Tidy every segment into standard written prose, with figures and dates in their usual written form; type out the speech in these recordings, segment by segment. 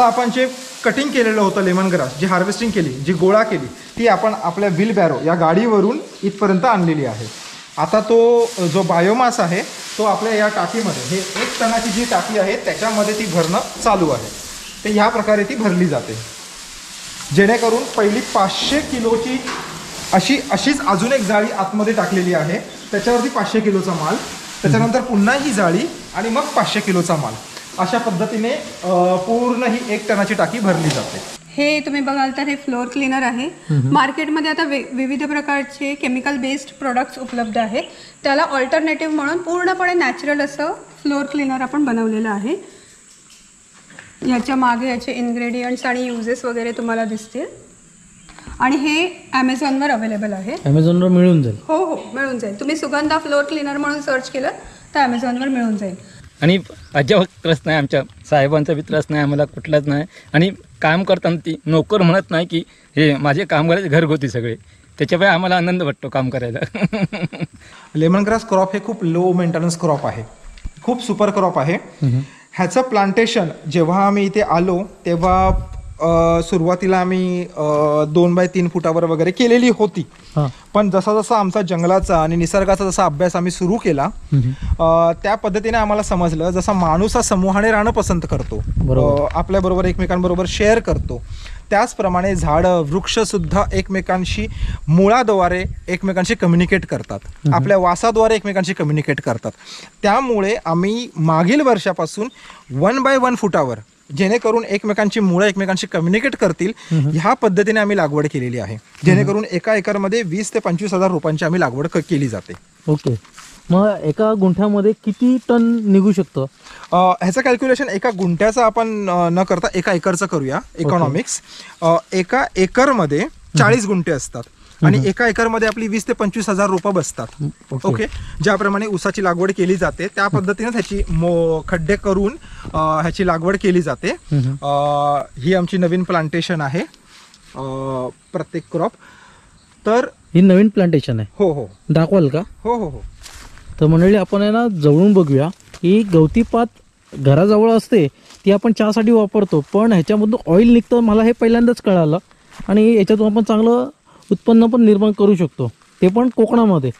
आता आपण जे कटिंग केलेलं होतं लेमन ग्रास, जी हार्वेस्टिंग केली, जी गोळा केली, ती आपण आपल्या व्हील बॅरो या गाडीवरून इथपर्यंत आणलेली आहे. आता तो जो बायोमास आहे तो आपल्या या टाकीमध्ये, हे 1 टनाची जी टाकी आहे त्याच्यामध्ये ती भरणं चालू आहे. ते ह्या प्रकारे ती भरली जाते, जेणेकरून पहिली 500 किलोची अशीच अजून एक जाळी आतमध्ये टाकलेली आहे, त्याच्यावरती 500 किलोचा माल, त्याच्यानंतर पुन्हा ही जाळी आणि मग 500 किलोचा माल, अशा पद्धतीने पूर्ण ही 1 टनाची टाकी भरली जाते. हे तुम्ही बघाल तर हे फ्लोअर क्लीनर आहे. मार्केटमध्ये आता विविध प्रकारचे केमिकल बेस्ड प्रोडक्ट्स उपलब्ध आहेत. त्याला ऑल्टरनेटिव्ह म्हणून पूर्णपणे नॅचरल असं फ्लोअर क्लीनर आपण बनवलेलं आहे. याच्या मागे याचे इन्ग्रेडियंट्स आणि युजेस वगैरे तुम्हाला दिसतील. आणि हे ॲमेझॉनवर अवेलेबल आहे. ॲमेझॉनवर मिळून जाईल. हो हो, मिळून जाईल. तुम्ही सुगंधा फ्लोअर क्लीनर म्हणून सर्च केलं तर ॲमेझॉनवर मिळून जाईल. आणि अजिबात त्रास नाही, आमच्या साहेबांचा बी त्रास नाही, आम्हाला कुठलाच नाही. आणि काम करताना ती नोकर म्हणत नाही की हे माझे कामगार घरगुती सगळे, त्याच्यामुळे आम्हाला आनंद वाटतो काम करायला. लेमन ग्रास क्रॉप हे खूप लो मेंटेनन्स क्रॉप आहे, खूप सुपर क्रॉप आहे. ह्याचं प्लांटेशन जेव्हा आम्ही इथे आलो तेव्हा सुरुवातीला आम्ही 2 बाय 3 फुटावर वगैरे केलेली होती. पण जसा जसा आमचा जंगलाचा आणि निसर्गाचा जसा अभ्यास आम्ही सुरू केला, त्या पद्धतीने आम्हाला समजलं जसा माणूस हा समूहाने राहणं पसंत करतो, आपल्याबरोबर एकमेकांबरोबर शेअर करतो, त्याचप्रमाणे झाडं वृक्षसुद्धा एकमेकांशी मुळाद्वारे एकमेकांशी कम्युनिकेट करतात, आपल्या वासाद्वारे एकमेकांशी कम्युनिकेट करतात. त्यामुळे आम्ही मागील वर्षापासून 1 बाय 1 फुटावर, जेणेकरून एकमेकांची मुळं एकमेकांशी कम्युनिकेट करतील, ह्या पद्धतीने आम्ही लागवड केलेली आहे. जेणेकरून एका एकरमध्ये 20 ते 25 हजार रुपयांची आम्ही लागवड केली जाते. ओके. मग एका गुंठ्यामध्ये किती टन निघू शकतं? ह्याचं कॅल्क्युलेशन एका गुंठ्याचं आपण न करता एका एकरचं करूया. इकॉनॉमिक्स, एका एकरमध्ये 40 गुंठे असतात आणि एका एकरमध्ये आपली 20 ते 25 हजार रुपये बसतात. ओके. ज्याप्रमाणे ऊसाची लागवड केली जाते त्या पद्धतीने ह्याची खड्डे करून ह्याची लागवड केली जाते. ही आमची नवीन प्लांटेशन आहे प्रत्येक क्रॉप. तर ही नवीन प्लांटेशन आहे? हो हो. दाखवाल का? हो हो हो. तर मंडळी, आपण आहे ना जवळून बघूया. ही गवती पात घराजवळ असते, ती आपण चहासाठी वापरतो, पण ह्याच्यामधून ऑइल निघतं मला हे पहिल्यांदाच कळालं. आणि याच्यातून आपण चांगलं उत्पन्न पण निर्माण करू शकतो, ते पण कोकणामध्ये.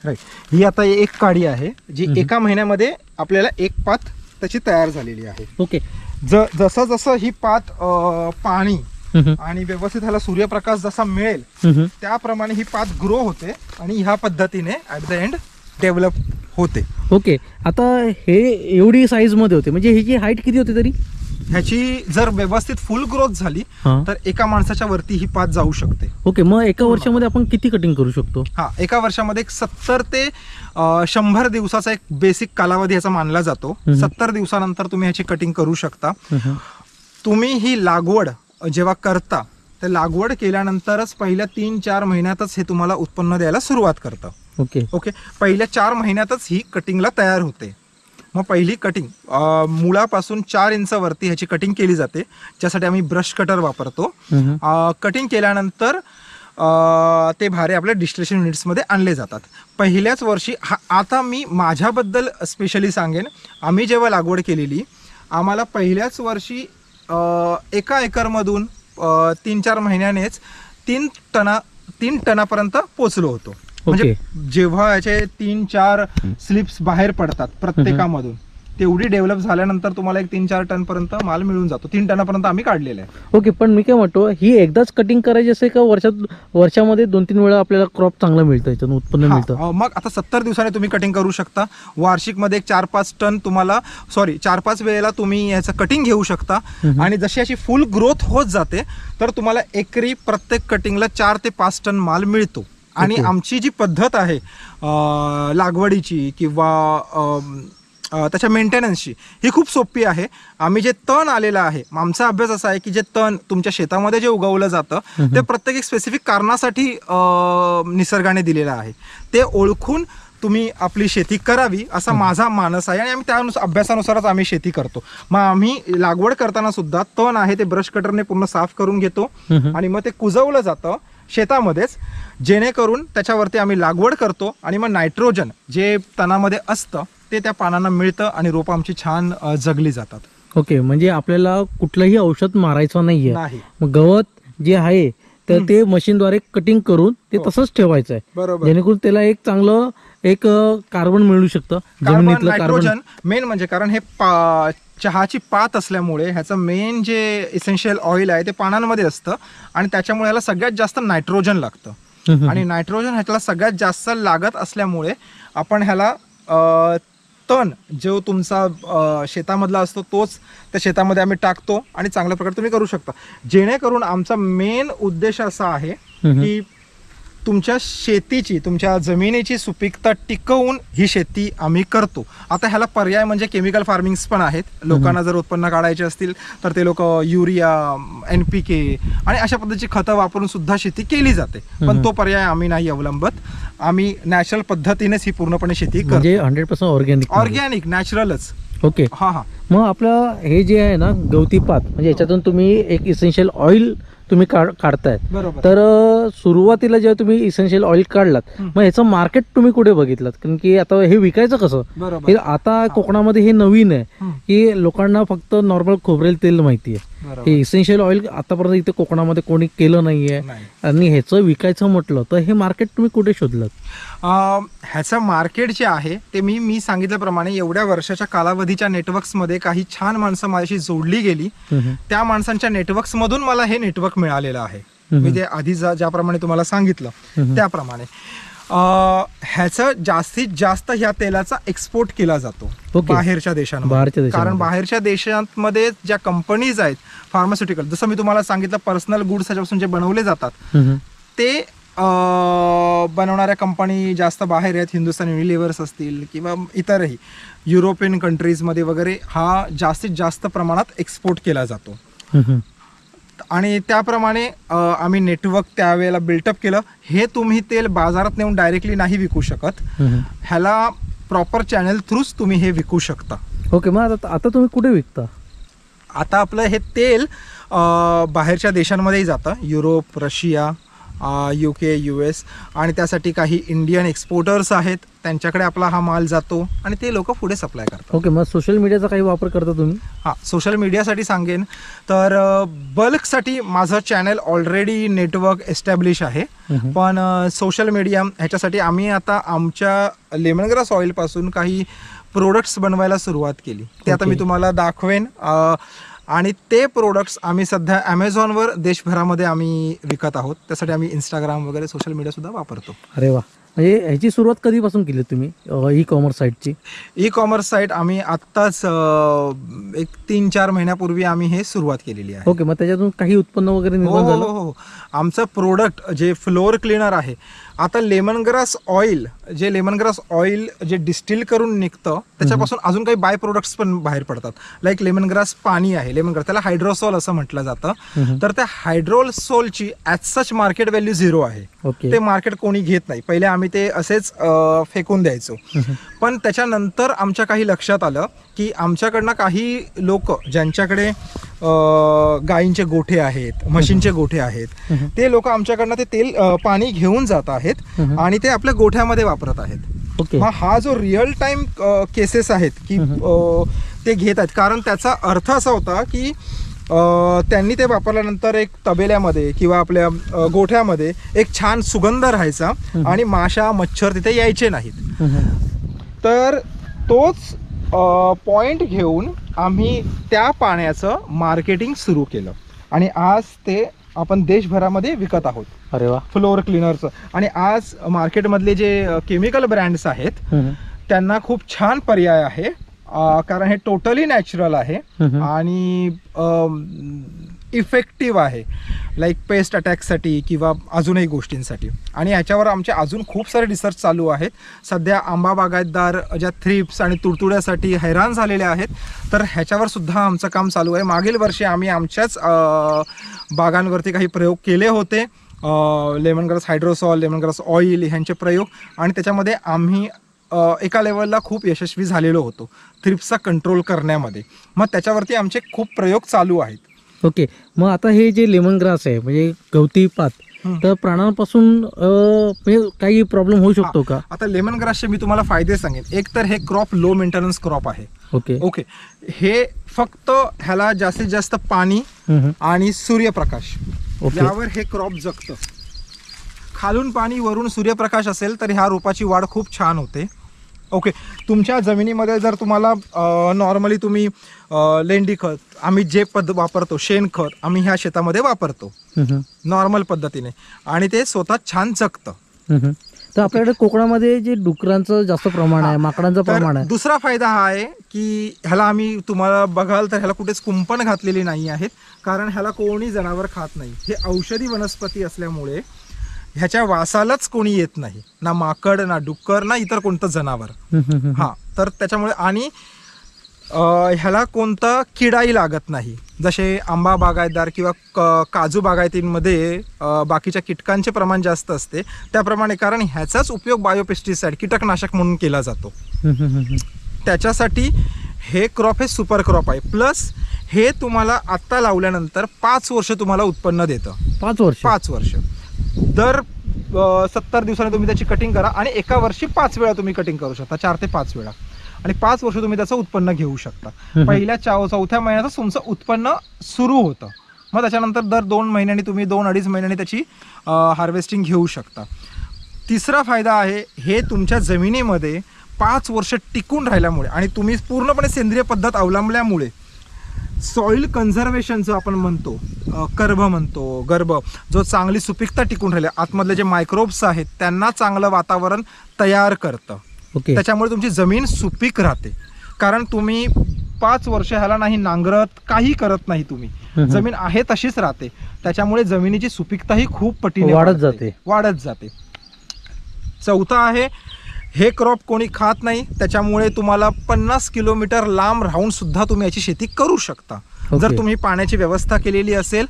राईट. ही आता एक काडी आहे जी एका महिन्यामध्ये आपल्याला एक पात त्याची तयार झालेली आहे. ओके. जसं जसं ही पात पाणी आणि व्यवस्थित ह्याला सूर्यप्रकाश जसा मिळेल त्याप्रमाणे ही पात ग्रो होते आणि ह्या पद्धतीने ऍट द एंड डेव्हलप होते. ओके. आता हे एवढी साईज मध्ये होते, म्हणजे ह्याची हाईट किती होते तरी? ह्याची जर व्यवस्थित फुल ग्रोथ झाली तर एका माणसाच्या वरती ही पात जाऊ शकते. ओके. मग एका वर्षामध्ये आपण किती कटिंग करू शकतो? एका वर्षामध्ये 70 ते 100 दिवसाचा एक बेसिक कालावधी ह्याचा मानला जातो. 70 दिवसानंतर तुम्ही ह्याची कटिंग करू शकता. तुम्ही ही लागवड जेव्हा करता तर लागवड केल्यानंतरच पहिल्या 3-4 महिन्यातच हे तुम्हाला उत्पन्न द्यायला सुरुवात करतं. Okay okay. पहिल्या 4 महिन्यातच ही कटिंगला तयार होते. मग पहिली कटिंग मुळापासून 4 इंच वरती ह्याची कटिंग केली जाते, ज्यासाठी आम्ही ब्रश कटर वापरतो. कटिंग केल्यानंतर ते भारे आपल्या डिस्टिलेशन युनिट्समध्ये आणले जातात. पहिल्याच वर्षी आता मी माझ्याबद्दल स्पेशली सांगेन, आम्ही जेव्हा लागवड केलेली आम्हाला पहिल्याच वर्षी एका एकरमधून 3-4 महिन्यानेच 3 टनापर्यंत पोचलो होतो. म्हणजे जेव्हा याचे 3-4 स्लिप्स बाहेर पडतात प्रत्येकामधून, तेवढी डेव्हलप झाल्यानंतर तुम्हाला एक 3-4 टन पर्यंत माल मिळून जातो. 3 टनापर्यंत आम्ही काढलेला आहे. ओके. पण मी काय म्हणतो, ही एकदाच कटिंग करायची असेल का वर्षामध्ये 2-3 वेळा आपल्याला क्रॉप चांगला मिळतं, याच्यातून उत्पन्न मिळतं? मग आता 70 दिवसाने तुम्ही कटिंग करू शकता. वार्षिकमध्ये 4-5 टन तुम्हाला 4-5 वेळेला तुम्ही याचं कटिंग घेऊ शकता. आणि जशी अशी फुल ग्रोथ होत जाते तर तुम्हाला एकरी प्रत्येक कटिंगला 4 ते 5 टन माल मिळतो. आणि आमची जी पद्धत आहे लागवडीची किंवा त्याच्या मेंटेनन्सची, ही खूप सोपी आहे. आम्ही जे तण आलेलं आहे, आमचा अभ्यास असा आहे की जे तण तुमच्या शेतामध्ये जे उगवलं जातं ते प्रत्येक एक स्पेसिफिक कारणासाठी निसर्गाने दिलेलं आहे. ते ओळखून तुम्ही आपली शेती करावी असा माझा मानस आहे आणि आम्ही त्या अभ्यासानुसारच आम्ही शेती करतो. मग आम्ही लागवड करताना सुद्धा तण आहे ते ब्रश कटरने पूर्ण साफ करून घेतो आणि मग ते कुजवलं जातं शेतामध्येच, जेणेकरून त्याच्यावरती आम्ही लागवड करतो आणि मग नायट्रोजन जे तणामध्ये असतं ते त्या पानांना मिळतं आणि रोपं आमची छान जगली जातात. ओके, म्हणजे आपल्याला कुठलंही औषध मारायचं नाहीये. नाही. मग गवत जे आहे तर ते मशीनद्वारे कटिंग करून ते तसंच ठेवायचं आहे, बरोबर. जेणेकरून त्याला एक चांगलं एक कार्बन मिळू शकतं, कार्बन, जमिनीतलं कार्बन. नायट्रोजन मेन म्हणजे, कारण हे चहाची पात असल्यामुळे ह्याचं मेन जे इसेन्शियल ऑइल आहे ते पानांमध्ये असतं आणि त्याच्यामुळे ह्याला सगळ्यात जास्त नायट्रोजन लागतं. आणि नायट्रोजन ह्याला सगळ्यात जास्त लागत असल्यामुळे आपण ह्याला तण जो तुमचा शेतामधला असतो तोच त्या शेतामध्ये आम्ही टाकतो आणि चांगल्या प्रकारे तुम्ही करू शकता. जेणेकरून आमचा मेन उद्देश असा आहे की तुमच्या शेतीची, तुमच्या जमिनीची सुपीकता टिकवून ही शेती आम्ही करतो. आता ह्याला पर्याय म्हणजे केमिकल फार्मिंग्स पण आहेत. लोकांना जर उत्पन्न काढायचे असतील तर ते लोक युरिया, NPK आणि अशा पद्धतीची खतं वापरून सुद्धा शेती केली जाते. पण तो पर्याय आम्ही नाही अवलंबत. आम्ही नॅचरल पद्धतीनेच ही पूर्णपणे शेती करतो. म्हणजे 100% ऑर्गॅनिक नॅचरलच. ओके. हा. मग आपलं हे जे आहे ना गवती पात, म्हणजे याच्यातून तुम्ही एक इसेन्शियल ऑइल तुम्ही काढतायत. बरोबर. तर सुरुवातीला जेव्हा तुम्ही इसेन्शियल ऑइल काढलात, मग ह्याचं मार्केट तुम्ही कुठे बघितलं? कारण की आता हे विकायचं कसं? बरोबर. हे आता कोकणामध्ये हे नवीन आहे की लोकांना फक्त नॉर्मल खोबरेल तेल माहिती आहे. हे इसेन्शियल ऑइल आतापर्यंत इथे कोकणामध्ये कोणी केलं नाहीये. आणि ह्याचं विकायचं म्हटलं तर हे मार्केट तुम्ही कुठे शोधलं? ह्याचं मार्केट जे आहे ते मी सांगितल्याप्रमाणे एवढ्या वर्षाच्या कालावधीच्या नेटवर्क्समध्ये काही छान माणसं माझ्याशी जोडली गेली. त्या माणसांच्या नेटवर्क्समधून मला हे नेटवर्क मिळालेलं आहे. मी ते आधी ज्याप्रमाणे तुम्हाला सांगितलं त्याप्रमाणे ह्याचं जास्तीत जास्त ह्या तेलाचा एक्सपोर्ट केला जातो बाहेरच्या देशांमध्ये. कारण बाहेरच्या देशांमध्ये ज्या कंपनीज आहेत फार्मास्युटिकल, जसं मी तुम्हाला सांगितलं पर्सनल गुड्स ह्याच्यापासून जे बनवले जातात ते बनवणाऱ्या कंपनी जास्त बाहेर आहेत. हिंदुस्तान युनिलिव्हर्स असतील किंवा इतरही युरोपियन कंट्रीजमध्ये वगैरे हा जास्तीत जास्त प्रमाणात एक्सपोर्ट केला जातो. आणि त्याप्रमाणे आम्ही नेटवर्क त्यावेळेला बिल्टअप केलं. हे तुम्ही तेल बाजारात नेऊन डायरेक्टली नाही विकू शकत. ह्याला प्रॉपर चॅनल थ्रूच तुम्ही हे विकू शकता. ओके. मग आता तुम्ही कुठे विकता? आता आपलं हे तेल बाहेरच्या देशांमध्येही जातं. युरोप, रशिया, UK, US आणि त्यासाठी काही इंडियन एक्सपोर्टर्स आहेत, त्यांच्याकडे आपला हा माल जातो आणि ते लोक पुढे सप्लाय करतात. ओके. मग सोशल मीडियाचा काही वापर करता तुम्ही? हां, सोशल मीडियासाठी सांगेन तर बल्कसाठी माझं चॅनल ऑलरेडी नेटवर्क एस्टॅब्लिश आहे. पण सोशल मीडिया ह्याच्यासाठी आम्ही आता आमच्या लेमनग्रास ऑइलपासून काही प्रोडक्ट्स बनवायला सुरुवात केली. ते आता मी तुम्हाला दाखवेन. आणि ते प्रोडक्ट्स आम्ही सध्या ॲमेझॉनवर देशभरामध्ये आम्ही विकत आहोत. त्यासाठी आम्ही इंस्टाग्राम वगैरे सोशल मीडिया सुद्धा वापरतो. अरे वा. म्हणजे ह्याची सुरुवात कधीपासून केली तुम्ही ई कॉमर्स साईटची? ई कॉमर्स साईट आम्ही आत्ताच एक 3-4 महिन्यापूर्वी आम्ही हे सुरुवात केलेली आहे. ओके. मग त्याच्यातून काही उत्पन्न वगैरे निर्माण झालं? हो. आमचं प्रोडक्ट जे फ्लोअर क्लीनर आहे, आता लेमनग्रास ऑइल जे डिस्टिल करून निघतं त्याच्यापासून अजून काही बाय प्रोडक्ट्स पण बाहेर पडतात. लाईक लेमनग्रास पाणी आहे, लेमनग्रास त्याला हायड्रोसॉल असं म्हटलं जातं. तर त्या हायड्रोसॉलची ॲज सच मार्केट व्हॅल्यू 0 आहे. ते मार्केट कोणी घेत नाही. पहिले आम्ही ते असेच फेकून द्यायचो. पण त्याच्यानंतर आमच्या काही लक्षात आलं की आमच्याकडनं काही लोक ज्यांच्याकडे गायींचे गोठे आहेत, म्हशींचे गोठे आहेत, ते लोक आमच्याकडनं ते तेल पाणी घेऊन जात आहेत आणि ते आपल्या गोठ्यामध्ये वापरत आहेत. मग हा जो रिअल टाइम केसेस आहेत की ते घेत आहेत, कारण त्याचा अर्थ असा होता की त्यांनी ते वापरल्यानंतर एक तबेल्यामध्ये किंवा आपल्या गोठ्यामध्ये एक छान सुगंध राहायचा आणि माशा, मच्छर तिथे यायचे नाहीत. तर तोच पॉइंट घेऊन आम्ही त्या पाण्याचं मार्केटिंग सुरू केलं आणि आज ते आपण देशभरामध्ये विकत आहोत. अरे वा. फ्लोअर क्लीनरचं. आणि आज मार्केटमधले जे केमिकल ब्रँड्स आहेत त्यांना खूप छान पर्याय आहे, कारण हे टोटली नॅचरल आहे आणि इफेक्टिव्ह आहे, लाईक पेस्ट अटॅकसाठी किंवा अजूनही गोष्टींसाठी. आणि ह्याच्यावर आमचे अजून खूप सारे रिसर्च चालू आहेत. सध्या आंबा बागायतदार ज्या थ्रिप्स आणि तुडतुड्यासाठी हैराण झालेले आहेत, तर ह्याच्यावर सुद्धा आमचं काम चालू आहे. मागील वर्षी आम्ही आमच्याच बागांवरती काही प्रयोग केले होते, लेमनग्रास हायड्रोसॉल, लेमनग्रास ऑइल ह्यांचे प्रयोग, आणि त्याच्यामध्ये आम्ही एका लेवलला खूप यशस्वी झालेलो होतो थ्रिप्सचा कंट्रोल करण्यामध्ये. मग त्याच्यावरती आमचे खूप प्रयोग चालू आहेत. ओके. मग आता हे जे लेमन ग्रास आहे म्हणजे गवती पात, तर प्राण्यांपासून काही प्रॉब्लेम होऊ शकतो का? आता लेमन ग्रासचे मी तुम्हाला फायदे सांगेन. एक तर हे क्रॉप लो मेंटेनन्स क्रॉप आहे. ओके ओके, हे फक्त ह्याला जास्तीत जास्त पाणी आणि सूर्यप्रकाश ओके. यावर हे क्रॉप जगतं. खालून पाणी वरून सूर्यप्रकाश असेल तर ह्या रोपाची वाढ खूप छान होते. ओके, तुमच्या जमिनीमध्ये जर तुम्हाला नॉर्मली तुम्ही लेंडी खत, आम्ही जे वापरतो शेणखत, आम्ही ह्या शेतामध्ये वापरतो नॉर्मल पद्धतीने, आणि ते स्वतः छान जगतं. तर आपल्याकडे कोकणामध्ये जे डुकरांचं जास्त प्रमाण आहे, माकडांचं प्रमाण आहे. दुसरा फायदा हा आहे की ह्याला आम्ही तुम्हाला बघाल तर ह्याला कुठेच कुंपण घातलेली नाही आहेत, कारण ह्याला कोणी जनावर खात नाही. हे औषधी वनस्पती असल्यामुळे ह्याच्या वासालाच कोणी येत नाही, ना माकड, ना डुक्कर, ना इतर कोणतं जनावर. हा, तर त्याच्यामुळे आणि ह्याला कोणता किडाही लागत नाही. जसे आंबा बागायतदार किंवा काजू बागायतींमध्ये बाकीच्या कीटकांचे प्रमाण जास्त असते त्याप्रमाणे, कारण ह्याचाच उपयोग बायोपेस्टिसाइड कीटकनाशक म्हणून केला जातो. त्याच्यासाठी हे क्रॉप हे सुपर क्रॉप आहे. प्लस हे तुम्हाला आत्ता लावल्यानंतर 5 वर्ष तुम्हाला उत्पन्न देतं. 5 वर्ष दर 70 दिवसांनी तुम्ही त्याची कटिंग करा आणि एका वर्षी 5 वेळा तुम्ही कटिंग करू शकता, 4 ते 5 वेळा, आणि 5 वर्ष तुम्ही त्याचं उत्पन्न घेऊ शकता. पहिल्या 4थ्या महिन्यातच तुमचं उत्पन्न सुरू होतं. मग त्याच्यानंतर दर 2 महिन्यांनी तुम्ही 2-2.5 महिन्यांनी त्याची हार्वेस्टिंग घेऊ शकता. तिसरा फायदा आहे, हे तुमच्या जमिनीमध्ये 5 वर्ष टिकून राहिल्यामुळे आणि तुम्ही पूर्णपणे सेंद्रिय पद्धत अवलंबल्यामुळे सॉइल कन्झर्वेशन जो आपण म्हणतो, गर्भ जो चांगली सुपीकता टिकून राहिल्या, आतमधले जे मायक्रोब्स आहेत त्यांना चांगलं वातावरण तयार करतं. ओके. त्याच्यामुळे तुमची जमीन सुपीक राहते. कारण तुम्ही 5 वर्ष ह्याला नाही नांगरत, काही करत नाही तुम्ही, जमीन आहे तशीच राहते. त्याच्यामुळे जमिनीची सुपीकताही खूप पटीने वाढत जाते. चौथा आहे, हे क्रॉप कोणी खात नाही, त्याच्यामुळे तुम्हाला 50 किलोमीटर लांब राहून सुद्धा तुम्ही याची शेती करू शकता. जर तुम्ही पाण्याची व्यवस्था केलेली असेल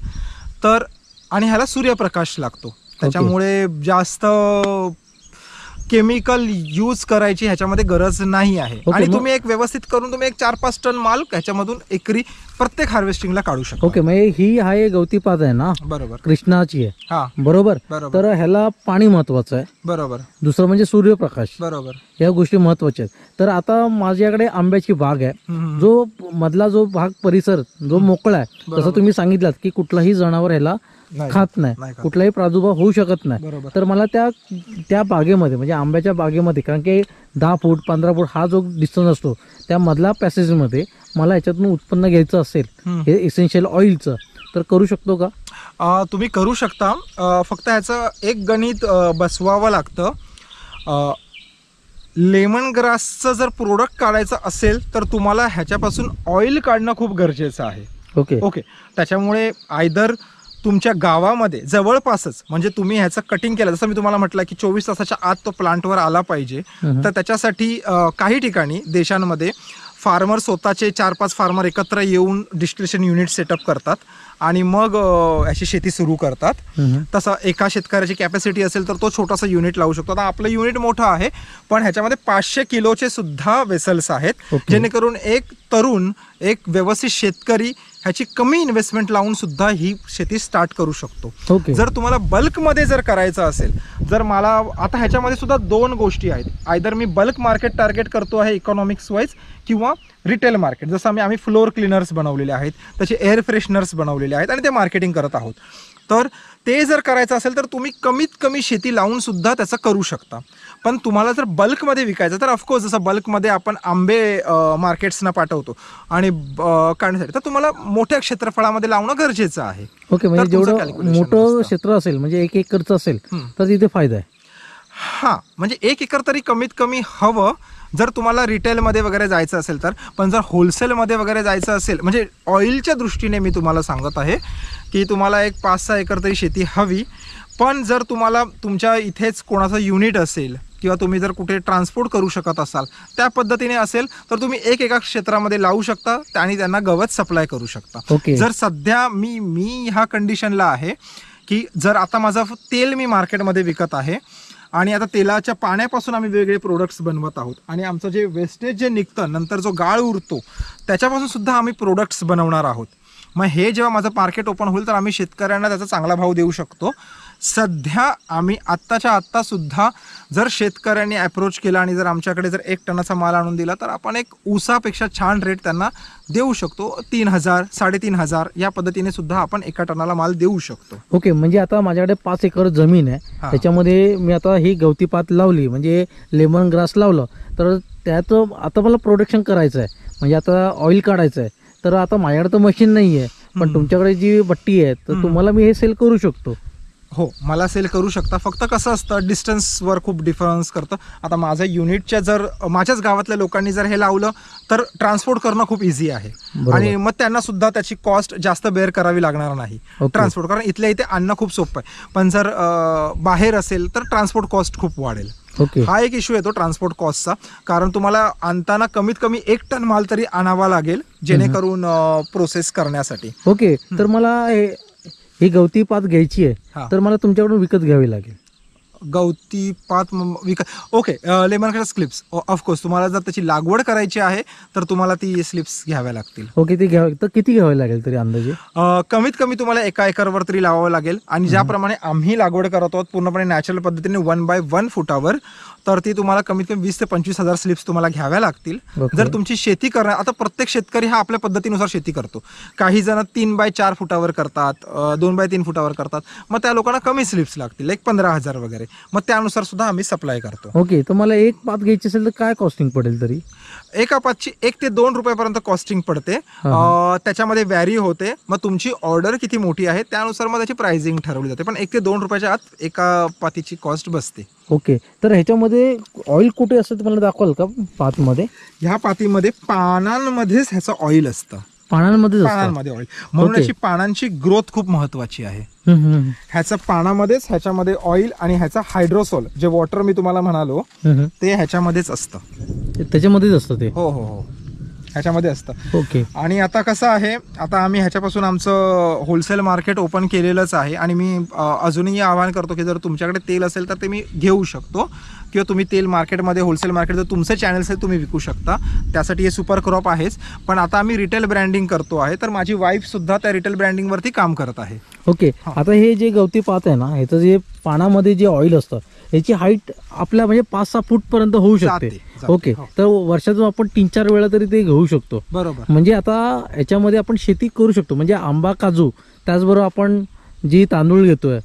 तर, आणि ह्याला सूर्यप्रकाश लागतो, त्याच्यामुळे जास्त केमिकल यूज करायची ह्याच्यामध्ये गरज नाही आहे. आणि तुम्ही एक व्यवस्थित करून तुम्ही एक 4-5 टन माल ह्याच्यामधून एकरी प्रत्येक हार्वेस्टिंगला काढू शकता. ओके, म्हणजे ही आहे गवती पात आहे ना, बरोबर, कृष्णाची आहे. हा, बरोबर. तर ह्याला पाणी महत्वाचं आहे. बरोबर. दुसरं म्हणजे सूर्यप्रकाश. बरोबर. या गोष्टी महत्वाच्या आहेत. तर आता माझ्याकडे आंब्याची बाग आहे, जो मधला जो भाग परिसर जो मोकळा आहे, तसं तुम्ही सांगितलात की कुठलाही जनावर ह्याला खात नाही, कुठलाही प्रादुर्भाव होऊ शकत नाही. तर मला त्या बागेमध्ये म्हणजे आंब्याच्या बागेमध्ये, कारण की 10 फूट 15 फूट हा जो डिस्टन्स असतो, त्या मधल्या पॅसेजमध्ये मला याच्यातून उत्पन्न घ्यायचं असेल हे इसेन्शियल ऑइलचं, तर करू शकतो का? तुम्ही करू शकता. फक्त ह्याचं एक गणित बसवावं लागतं. लेमन ग्रासचं जर प्रोडक्ट काढायचं असेल तर तुम्हाला ह्याच्यापासून ऑइल काढणं खूप गरजेचं आहे. ओके, त्याच्यामुळे आयदर तुमच्या गावामध्ये जवळपासच, म्हणजे तुम्ही ह्याचं कटिंग केलं, जसं मी तुम्हाला म्हटलं की 24 तासाच्या आत तो प्लांटवर आला पाहिजे, तर त्याच्यासाठी काही ठिकाणी देशांमध्ये फार्मर स्वतःचे 4-5 फार्मर एकत्र येऊन डिस्टिलेशन युनिट सेटअप करतात आणि मग याची शेती सुरू करतात. तसं एका शेतकऱ्याची कॅपॅसिटी असेल तर तो छोटासा युनिट लावू शकतो. आता आपलं युनिट मोठं आहे, पण ह्याच्यामध्ये 500 किलोचे सुद्धा वेसल्स आहेत, जेणेकरून एक तरुण, एक व्यवस्थित शेतकरी ह्याची कमी इन्व्हेस्टमेंट लावून सुद्धा ही शेती स्टार्ट करू शकतो. जर तुम्हाला बल्कमध्ये जर करायचं असेल, जर मला आता ह्याच्यामध्ये सुद्धा 2 गोष्टी आहेत. आयदर मी बल्क मार्केट टार्गेट करतो आहे इकॉनॉमिक्स वाईज, किंवा रिटेल मार्केट. जसं आम्ही फ्लोअर क्लिनर्स बनवलेले आहेत, त्याचे एअर फ्रेशनर्स बनवलेले आहेत आणि ते मार्केटिंग करत आहोत. तर ते जर करायचं असेल तर तुम्ही कमीत कमी शेती लावून सुद्धा त्याचं करू शकता. पण तुम्हाला जर बल्कमध्ये विकायचं तर ऑफकोर्स जसं बल्कमध्ये आपण आंबे मार्केट्सना पाठवतो आणि काढण्यासाठी, तर तुम्हाला मोठ्या क्षेत्रफळामध्ये लावणं गरजेचं आहे. ओके, म्हणजे जेवढं मोठं क्षेत्र असेल, म्हणजे 1 एकरचं असेल तर तिथे फायदा आहे. हां, म्हणजे 1 एकर तरी कमीत कमी हवं जर तुम्हाला रिटेलमध्ये वगैरे जायचं असेल तर. पण जर होलसेलमध्ये वगैरे जायचं असेल, म्हणजे ऑइलच्या दृष्टीने मी तुम्हाला सांगत आहे की तुम्हाला एक 5-6 एकर तरी शेती हवी. पण जर तुम्हाला तुमच्या इथेच कोणाचं युनिट असेल किंवा तुम्ही जर कुठे ट्रान्सपोर्ट करू शकत असाल त्या पद्धतीने असेल तर तुम्ही एका क्षेत्रामध्ये लावू शकता आणि त्यांना गवत सप्लाय करू शकता. जर सध्या मी ह्या कंडिशनला आहे की जर आता माझं तेल मी मार्केटमध्ये विकत आहे आणि आता तेलाच्या पाण्यापासून आम्ही वेगवेगळे प्रोडक्ट्स बनवत आहोत आणि आमचं जे वेस्टेज जे निघतं, नंतर जो गाळ उरतो त्याच्यापासून सुद्धा आम्ही प्रोडक्ट्स बनवणार आहोत. मग हे जेव्हा माझं मार्केट ओपन होईल तर आम्ही शेतकऱ्यांना त्याचा चांगला भाव देऊ शकतो. सध्या आम्ही आत्ताच्या आत्ता सुद्धा जर शेतकऱ्यांनी अप्रोच केला आणि जर आमच्याकडे जर 1 टनाचा माल आणून दिला तर आपण एक ऊसापेक्षा छान रेट त्यांना देऊ शकतो. 3,000 3,500 या पद्धतीने सुद्धा आपण 1 टनाला माल देऊ शकतो. ओके, म्हणजे आता माझ्याकडे 5 एकर जमीन आहे, त्याच्यामध्ये मी आता ही गवती पात लावली, म्हणजे लेमन ग्रास लावलं, तर त्यात आता मला प्रोडक्शन करायचं आहे, म्हणजे आता ऑइल काढायचं आहे. तर आता माझ्याकडे तर मशीन नाही आहे, पण तुमच्याकडे जी बट्टी आहे तर तुम्हाला मी हे सेल करू शकतो. हो, मला सेल करू शकता. फक्त कसं असतं, डिस्टन्सवर खूप डिफरन्स करतं. आता माझ्या युनिटच्या जर माझ्याच गावातल्या लोकांनी जर हे लावलं तर ट्रान्सपोर्ट करणं खूप इझी आहे आणि मग त्यांना सुद्धा त्याची कॉस्ट जास्त बेअर करावी लागणार नाही ट्रान्सपोर्ट, कारण इथल्या इथे आणणं खूप सोपं आहे. पण जर बाहेर असेल तर ट्रान्सपोर्ट कॉस्ट खूप वाढेल. हा एक इश्यू येतो ट्रान्सपोर्ट कॉस्टचा, कारण तुम्हाला आणताना कमीत कमी 1 टन माल तरी आणावा लागेल जेणेकरून प्रोसेस करण्यासाठी. ओके, तर मला ही गवती पात घ्यायची आहे तर मला तुमच्याकडून विकत घ्यावी लागेल. गवती पात विकत, okay. Lemon grass slips of course तुम्हाला जर त्याची लागवड करायची आहे तर तुम्हाला ती स्लिप्स घ्याव्या लागतील. ओके, ती घ्यावी तर किती घ्यावी लागेल तरी अंदाजे? कमीत कमी तुम्हाला 1 एकरवर तरी लावावं लागेल. आणि ज्याप्रमाणे आम्ही लागवड करत आहोत पूर्णपणे नॅचरल पद्धतीने 1 बाय 1 फुटावर, तर ती तुम्हाला कमीत कमी 20,000 ते 25,000 स्लिप्स तुम्हाला घ्याव्या लागतील. जर तुमची शेती करणार, आता प्रत्येक शेतकरी हा आपल्या पद्धतीनुसार शेती करतो. काही जण 3 बाय 4 फुटावर करतात, 2 बाय 3 फुटावर करतात, मग त्या लोकांना कमी स्लिप्स लागतील, एक 15,000 वगैरे. मग त्यानुसार सुद्धा आम्ही सप्लाय करतो. ओके, तर मला एक पात घ्यायची असेल तर काय कॉस्टिंग पडेल तरी? एका पातची 1 ते 2 रुपयापर्यंत कॉस्टिंग पडते. त्याच्यामध्ये व्हॅरी होते. मग तुमची ऑर्डर किती मोठी आहे त्यानुसार मग त्याची प्राइसिंग ठरवली जाते, पण 1 ते 2 रुपयाच्या आत एका पातीची कॉस्ट बसते. ओके, तर ह्याच्यामध्ये ऑइल कुठे असतं तुम्हाला दाखवाल का पातमध्ये? ह्या पातीमध्ये पानांमध्येच ह्याचं ऑइल असतं. पानांमध्ये ऑइल, म्हणून याची पानांची ग्रोथ खूप महत्वाची आहे. ह्याचं पानामध्येच ह्याच्यामध्ये ऑइल आणि ह्याचा हायड्रोसोल जे वॉटर मी तुम्हाला म्हणालो ते ह्याच्यामध्येच असतं. त्याच्यामध्येच असतं ते? हो हो हो, ह्याच्यामध्ये असतं. ओके. आणि आता कसं आहे, आता आम्ही ह्याच्यापासून आमचं होलसेल मार्केट ओपन केलेलंच आहे आणि मी अजूनही आवाहन करतो की जर तुमच्याकडे तेल असेल तर ते मी घेऊ शकतो, किंवा तुम्ही तेल मार्केटमध्ये होलसेल मार्केट जर तुमचे चॅनल्स आहेत तुम्ही विकू शकता. त्यासाठी हे सुपर क्रॉप आहेच. पण आता आम्ही रिटेल ब्रँडिंग करतो आहे, तर माझी वाईफ सुद्धा त्या रिटेल ब्रँडिंगवरती काम करत आहे. ओके, आता हे जे गवती पात आहे ना, ह्याचं जे पानामध्ये जे ऑइल असतं याची हाईट आपल्या म्हणजे 5-6 फूट पर्यंत होऊ शकते. ओके, तर वर्षातून आपण 3-4 वेळा तरी ते घेऊ शकतो. बरोबर. म्हणजे आता याच्यामध्ये आपण शेती करू शकतो, म्हणजे आंबा, काजू, त्याचबरोबर आपण जी तांदूळ घेतोय,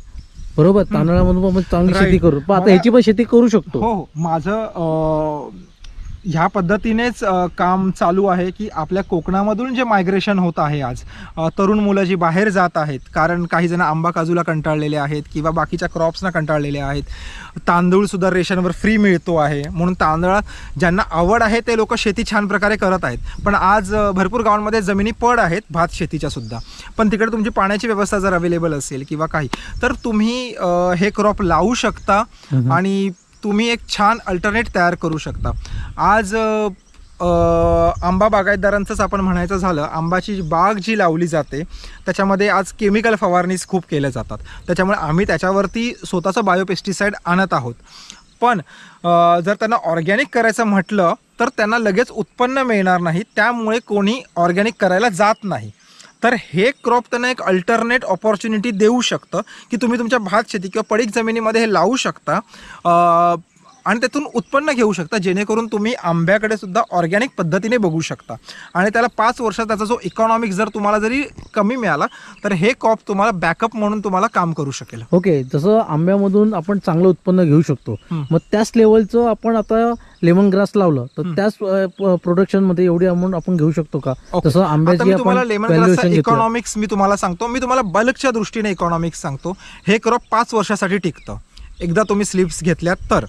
बरोबर, तांदळामधून आपण चांगली शेती करू. पण आता ह्याची पण शेती करू शकतो. हो, माझं ह्या पद्धतीनेच काम चालू आहे की आपल्या कोकणामधून जे मायग्रेशन होत आहे आज, तरुण मुलं जी बाहेर जात आहेत, कारण काही जण आंबा काजूला कंटाळलेले आहेत किंवा बाकीच्या क्रॉप्सना कंटाळलेले आहेत. तांदूळ सुद्धा रेशनवर फ्री मिळतो आहे, म्हणून तांदळात ज्यांना आवड आहे ते लोक शेती छान प्रकारे करत आहेत. पण आज भरपूर गावांमध्ये जमिनी पड आहेत भात शेतीच्या सुद्धा, पण तिकडे तुमची पाण्याची व्यवस्था जर अवेलेबल असेल किंवा काही, तर तुम्ही हे क्रॉप लावू शकता आणि तुम्ही एक छान अल्टरनेट तयार करू शकता. आज आंबा बागायतदारांचंच आपण म्हणायचं झालं, आंबाची बाग जी लावली जाते त्याच्यामध्ये आज केमिकल फवारणीच खूप केल्या जातात. त्याच्यामुळे आम्ही त्याच्यावरती स्वतःचं बायोपेस्टिसाईड आणत आहोत. पण जर त्यांना ऑर्गॅनिक करायचं म्हटलं तर त्यांना लगेच उत्पन्न मिळणार नाही, त्यामुळे कोणी ऑर्गॅनिक करायला जात नाही. तर हे क्रॉप त्यांना एक अल्टरनेट ऑपॉर्च्युनिटी देऊ शकतं की तुम्ही तुमच्या भात शेती किंवा पडीक जमिनीमध्ये हे लावू शकता आणि त्यातून उत्पन्न घेऊ शकता, जेणेकरून तुम्ही आंब्याकडे सुद्धा ऑर्गॅनिक पद्धतीने बघू शकता. आणि त्याला 5 वर्षात त्याचा जो इकॉनॉमिक जर तुम्हाला जरी कमी मिळाला तर हे क्रॉप तुम्हाला बॅकअप म्हणून तुम्हाला काम करू शकेल. ओके, जसं आंब्यामधून आपण चांगलं उत्पन्न घेऊ शकतो, मग त्याच लेवलचं आपण आता लेमन ग्रास लावलं तर त्याच प्रोडक्शन मध्ये एवढी अमाऊंट आपण घेऊ शकतो का? जसं आंब्याची तुम्हाला लेमन ग्रासचा इकॉनॉमिक्स मी तुम्हाला सांगतो, मी तुम्हाला बल्कच्या दृष्टीने इकॉनॉमिक्स सांगतो. हे क्रॉप 5 वर्षासाठी टिकतं एकदा तुम्ही स्लिप्स घेतल्यात तर.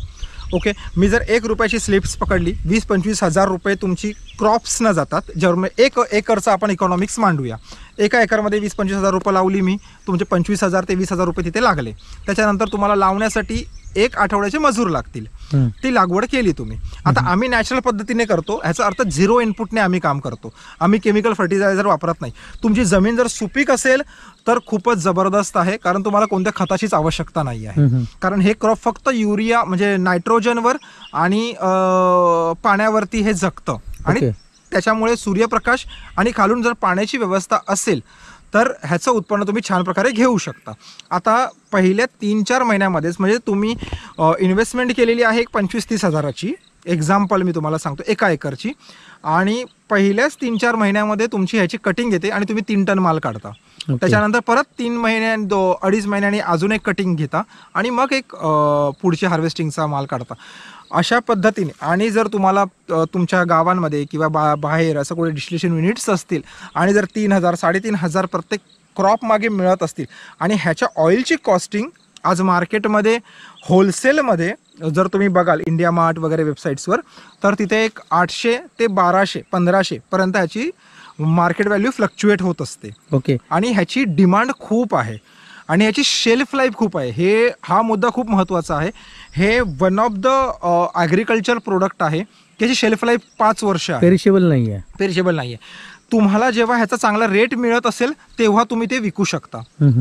ओके, मी जर 1 रुपयाची स्लिप्स पकडली, 20-25 हजार रुपये तुमची क्रॉप्सनं जातात. ज्यावर 1 एकरचा आपण इकॉनॉमिक्स मांडूया. एका एकरमध्ये 20-25 हजार रुपये लावली मी, तुमचे 25,000 ते 20,000 रुपये तिथे लागले. त्याच्यानंतर तुम्हाला लावण्यासाठी 1 आठवड्याचे मजूर लागतील. ती लागवड केली तुम्ही. आता आम्ही नॅचरल पद्धतीने करतो, ह्याचा अर्थ 0 इनपुटने आम्ही काम करतो. आम्ही केमिकल फर्टिलायझर वापरत नाही. तुमची जमीन जर सुपीक असेल तर खूपच जबरदस्त आहे, कारण तुम्हाला कोणत्या खताचीच आवश्यकता नाही आहे. कारण हे क्रॉप फक्त युरिया म्हणजे नायट्रोजनवर आणि पाण्यावरती हे जगतं आणि त्याच्यामुळे सूर्यप्रकाश आणि खालून जर पाण्याची व्यवस्था असेल तर ह्याचं उत्पन्न तुम्ही छान प्रकारे घेऊ शकता. आता पहिल्या 3-4 महिन्यामध्येच म्हणजे तुम्ही इन्व्हेस्टमेंट केलेली आहे एक 25-30 हजाराची, एक्झाम्पल मी तुम्हाला सांगतो, 1 एकरची, आणि पहिल्याच 3-4 महिन्यामध्ये तुमची ह्याची कटिंग येते आणि तुम्ही 3 टन माल काढता. त्याच्यानंतर परत 3 महिन्यांनी 2-2.5 महिन्यांनी अजून एक कटिंग घेता आणि मग एक पुढच्या हार्वेस्टिंगचा माल काढता. अशा पद्धतीने. आणि जर तुम्हाला तुमच्या गावांमध्ये किंवा बाहेर असं कोणी डिस्टिलेशन युनिट्स असतील आणि जर 3,000-3,500 प्रत्येक क्रॉप मागे मिळत असतील आणि ह्याच्या ऑइलची कॉस्टिंग आज मार्केटमध्ये होलसेलमध्ये जर तुम्ही बघाल इंडिया मार्ट वगैरे वेबसाईट्सवर, तर तिथे एक 800 ते 1200-1500 पर्यंत ह्याची मार्केट व्हॅल्यू फ्लक्च्युएट होत असते. ओके. आणि ह्याची डिमांड खूप आहे आणि ह्याची शेल्फ लाईफ खूप आहे. हा मुद्दा खूप महत्त्वाचा आहे. हे one of the agriculture product आहे की ह्याची शेल्फ लाईफ 5 वर्ष आहे. पेरिशेबल नाही आहे. पेरिशेबल नाही आहे. तुम्हाला जेव्हा ह्याचा चांगला रेट मिळत असेल तेव्हा तुम्ही ते विकू शकता.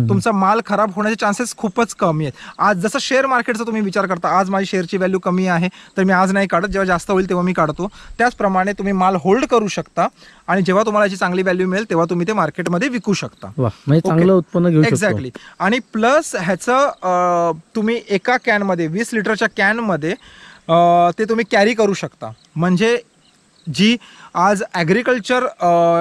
तुमचा माल खराब होण्याचे चान्सेस खूपच कमी आहेत. आज जसं शेअर मार्केटचा तुम्ही विचार करता, आज माझी शेअरची व्हॅल्यू कमी आहे तर मी आज नाही काढत, जेव्हा जास्त होईल तेव्हा मी काढतो, त्याचप्रमाणे तुम्ही माल होल्ड करू शकता आणि जेव्हा तुम्हाला याची चांगली व्हॅल्यू मिळेल तेव्हा तुम्ही ते मार्केटमध्ये विकू शकता. म्हणजे चांगलं उत्पन्न घेऊ शकता. एक्झॅक्टली. आणि प्लस ह्याचं तुम्ही एका कॅनमध्ये 20 लिटरच्या कॅनमध्ये ते तुम्ही कॅरी करू शकता. म्हणजे जी आज ॲग्रिकल्चर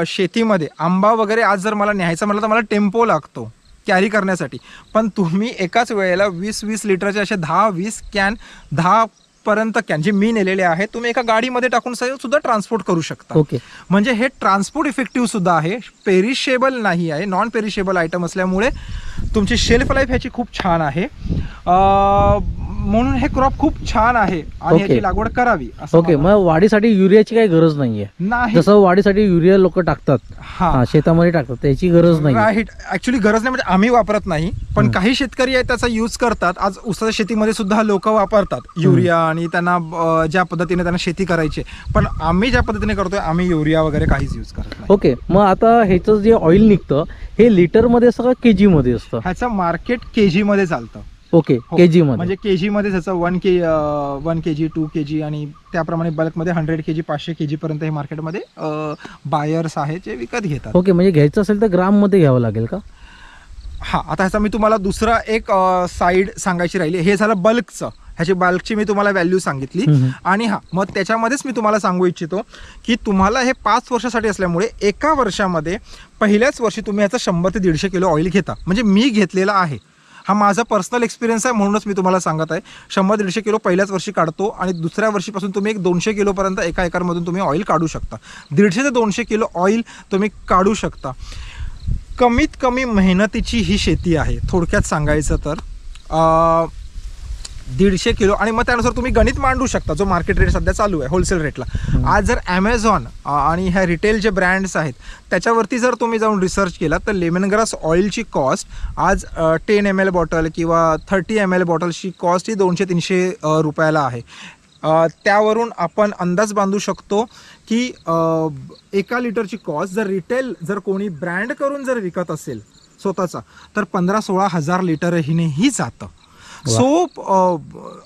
शेतीमध्ये आंबा वगैरे आज जर मला न्यायचं म्हटलं तर मला टेम्पो लागतो कॅरी करण्यासाठी, पण तुम्ही एकाच वेळेला 20-20 लिटरचे असे 10-20 कॅन 10पर्यंत कॅन जे मी नेलेले आहेत तुम्ही एका गाडीमध्ये टाकून सुद्धा ट्रान्सपोर्ट करू शकता. ओके. म्हणजे हे ट्रान्सपोर्ट इफेक्टिव्ह सुद्धा आहे, पेरिशेबल नाही आहे, नॉन पेरिशेबल आयटम असल्यामुळे तुमची शेल्फ लाईफ ह्याची खूप छान आहे. म्हणून हे क्रॉप खूप छान आहे आणि याची लागवड करावी. ओके. मग वाढीसाठी युरियाची काही गरज नाहीये. जसं वाढीसाठी युरिया लोक टाकतात, शेतामध्ये टाकतात, त्याची गरज नाही. राईट. ऍक्च्युली गरज नाही, म्हणजे आम्ही वापरत नाही, पण काही शेतकरी आहेत त्याचा यूज करतात. आज ऊसाच्या शेतीमध्ये सुद्धा लोक वापरतात युरिया आणि त्यांना ज्या पद्धतीने त्यांना शेती करायची, पण आम्ही ज्या पद्धतीने करतोय आम्ही युरिया वगैरे काहीच यूज करत नाही. ओके. मग आता ह्याचं जे ऑइल निघतं हे लिटर मध्ये असतं का केजी मध्ये असतं? ह्याचं मार्केट केजी मध्ये चालतं. ओके. केजी मध्ये म्हणजे केजी मध्ये त्याचं 1 kg 2 kg आणि त्याप्रमाणे बल्कमध्ये 100 kg 500 kg पर्यंत हे मार्केटमध्ये बायर्स आहेत जे विकत घेतात. ओके. म्हणजे घ्यायचं असेल तर ग्राम मध्ये घ्यावं लागेल का? हा. आता ह्याचा मी तुम्हाला दुसरा एक साईड सांगायची राहिली. हे झालं बल्कचं. ह्याची बल्कची मी तुम्हाला व्हॅल्यू सांगितली. आणि मग त्याच्यामध्येच मी तुम्हाला सांगू इच्छितो की तुम्हाला हे 5 वर्षासाठी असल्यामुळे एका वर्षामध्ये पहिल्याच वर्षी तुम्ही ह्याचा 100 ते 150 किलो ऑइल घेता. म्हणजे मी घेतलेला आहे, हा माझा पर्सनल एक्सपिरियन्स आहे म्हणूनच मी तुम्हाला सांगत आहे. 100-150 किलो पहिल्याच वर्षी काढतो आणि दुसऱ्या वर्षीपासून तुम्ही एक 200 किलोपर्यंत एका एकरमधून तुम्ही ऑइल काढू शकता. 150 ते 200 किलो ऑइल तुम्ही काढू शकता. कमीत कमी मेहनतीची ही शेती आहे थोडक्यात सांगायचं तर. 150 किलो आणि मग त्यानुसार तुम्ही गणित मांडू शकता जो मार्केट रेट सध्या चालू आहे होलसेल रेटला. आज जर ॲमेझॉन आणि ह्या रिटेल जे ब्रँड्स आहेत त्याच्यावरती जर तुम्ही जाऊन रिसर्च केला तर लेमन ग्रास ऑइलची कॉस्ट आज 10 ml बॉटल किंवा 30 ml बॉटलची कॉस्ट ही 200-300 रुपयाला आहे. त्यावरून आपण अंदाज बांधू शकतो की 1 लिटरची कॉस्ट जर रिटेल जर कोणी ब्रँड करून जर विकत असेल स्वतःचा तर 15-16 हजार लिटर हिनेही जातं. सो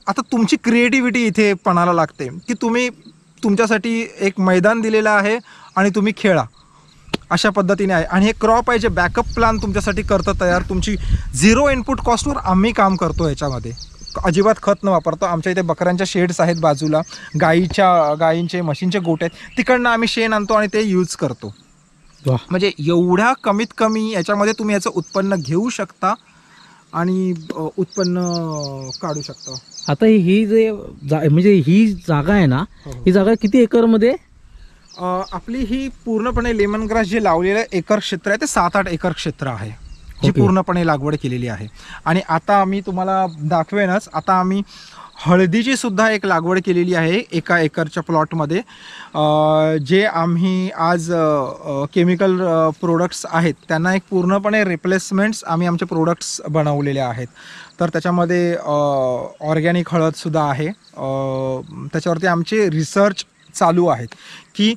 आता तुमची क्रिएटिव्हिटी इथे पणाला लागते की तुम्ही तुमच्यासाठी एक मैदान दिलेलं आहे आणि तुम्ही खेळा अशा पद्धतीने आहे. आणि हे क्रॉप आहे जे बॅकअप प्लॅन तुमच्यासाठी करतं तयार. तुमची 0 इनपुट कॉस्टवर आम्ही काम करतो याच्यामध्ये. अजिबात खत न वापरतो. आमच्या इथे बकऱ्यांच्या शेड्स आहेत बाजूला, गायींचे म्हशींचे गोट आहेत, तिकडनं आम्ही शेण आणतो आणि ते यूज करतो. म्हणजे एवढ्या कमीत कमी याच्यामध्ये तुम्ही याचं उत्पन्न घेऊ शकता आणि उत्पन्न काढू शकता. आता ही जे म्हणजे ही जागा आहे ना, ही जागा किती एकर मध्ये? आपली ही पूर्णपणे लेमन ग्रास जे लावलेलं एकर क्षेत्र आहे ते 7-8 एकर क्षेत्र आहे जी पूर्णपणे लागवड केलेली आहे. आणि आता मी तुम्हाला दाखवेनच, आता आम्ही हळदीची सुद्धा एक लागवड केलेली आहे 1 एकरच्या प्लॉटमध्ये. जे आम्ही आज केमिकल प्रोडक्ट्स आहेत त्यांना एक पूर्णपणे रिप्लेसमेंट्स आम्ही आमचे प्रोडक्ट्स बनवलेले आहेत. तर त्याच्यामध्ये ऑर्गॅनिक हळदसुद्धा आहे. त्याच्यावरती आमचे रिसर्च चालू आहेत की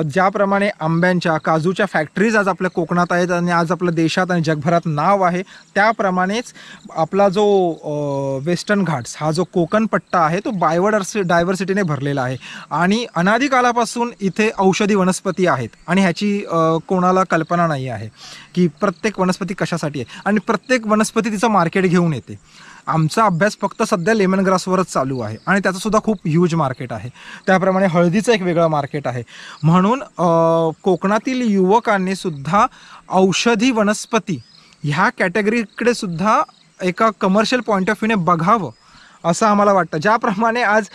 ज्याप्रमाणे आंब्यांच्या काजूच्या फॅक्टरीज आज आपल्या कोकणात आहेत आणि आज आपल्या देशात आणि जगभरात नाव आहे, त्याप्रमाणेच आपला जो वेस्टर्न घाट्स हा जो कोकण पट्टा आहे तो डायव्हर्सिटीने भरलेला आहे आणि अनादी कालापासून इथे औषधी वनस्पती आहेत आणि ह्याची कोणाला कल्पना नाही आहे की प्रत्येक वनस्पती कशासाठी आहे आणि प्रत्येक वनस्पती तिचं मार्केट घेऊन येते. आमचा अभ्यास फक्त सध्या लेमन ग्रासवरच चालू आहे आणि त्याचं सुद्धा खूप ह्यूज मार्केट आहे. त्याप्रमाणे हळदीचं एक वेगळं मार्केट आहे. म्हणून कोकणातील युवकांनी सुद्धा औषधी वनस्पती ह्या कॅटेगरीकडे सुद्धा एका कमर्शियल पॉईंट ऑफ व्ह्यूने बघावं असं आम्हाला वाटतं. ज्याप्रमाणे आज